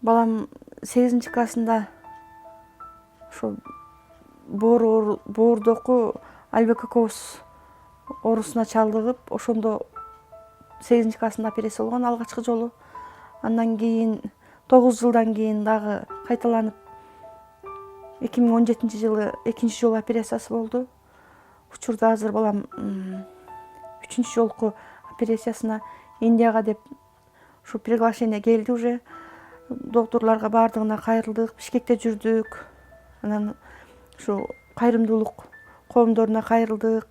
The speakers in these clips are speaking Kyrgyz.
Балам 8-классында ошо боордоку альбекокоз оорусуна чалдыгып, ошондо 8-классында операция болгон алгачкы жолу. Андан кийин 9 жылдан кийин дагы кайталанып 2017-жылы экинчи жолу операциясы болду. Учурда азыр балам 3-чү жолку операциясына Индияга деп ушу приглашение келди уже. Докторлорго баардыгына кайрылдык, Бишкекте жүрдүк. Анан ушу кайрымдуулук коомдоруна кайрылдык.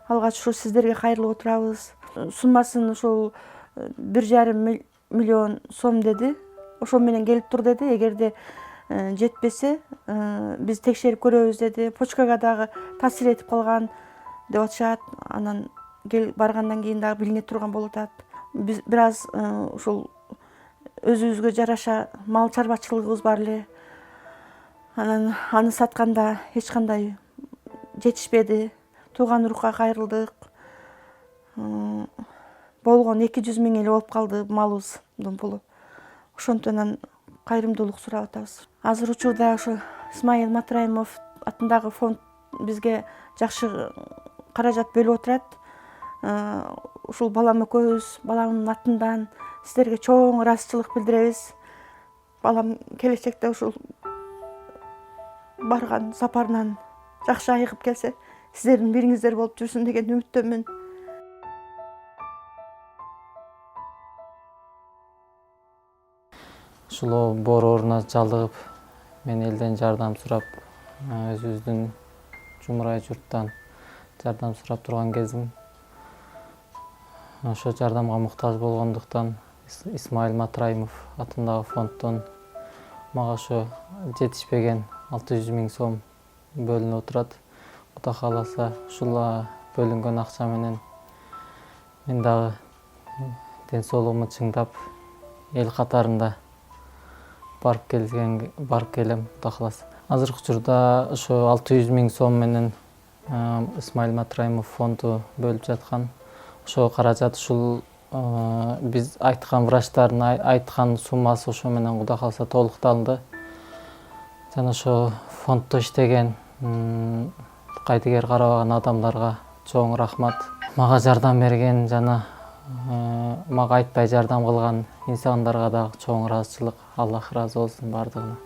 Алгач ушу сиздерге кайрылып отурабыз. Суммасын ушул 1,5 миллион сом деди. Ошо менен келип тур деди. Эгерде жетпесе, биз текшерип көрөбүз деди. Почкага дагы таасир этип калган деп атышат. Анан баргандан кийин дагы билине турган болуп атат. Биз бир аз ушул өзүбүзгө жараша мал чарбачылыгыбыз бар эле. Анан аны сатканда эч кандай жетишпеди. Тууган урукка кайрылдык. Болгон 200 миң эле болуп калды малыбыздын пулу. Ошонтон кайрымдуулук сурап атабыз. Азыр учурда ошо Исмаил Матраимов атындагы фонд бизге жакшы каражат бөлүп отурат. Ушул балам экөөбүз баламдын атынан сиздерге чоң ыраазычылык билдиребиз. Балам келечекте ушул барган сапарынан жакшы айыгып келсе, сиздердин бириңиздер болуп жүрсүн деген үмүттөмүн. Ушул боор ооруна чалдыгып, мен элден жардам сурап, өзүбүздүн жумурай журттан жардам сурап турган кезим. Ошо жардамга муктаж болгондуктан Исмаил Матраимов атындагы фонддон мага ошо жетишпеген 600 миң сом бөлүнүп отурат. Кудай кааласа, ушул бөлүнгөн акча менен мен дагы ден соолугумду чыңдап, эл катарында барып келем, Кудай кааласа. Азыркы учурда ошо 600 миң сом менен Исмаил Матраимов фонду бөлүп жаткан. Ошо каражат ушул биз айткан врачтардын айткан суммасы ошо менен Кудай кааласа толукталды. Жана ошо фонддо иштеген кайтыгер карабаган адамдарга чоң рахмат. Мага жардам берген жана мага айтпай жардам кылган инсандарга дагы чоң ыраазычылык. Аллах ыраазы болсун бардыгына.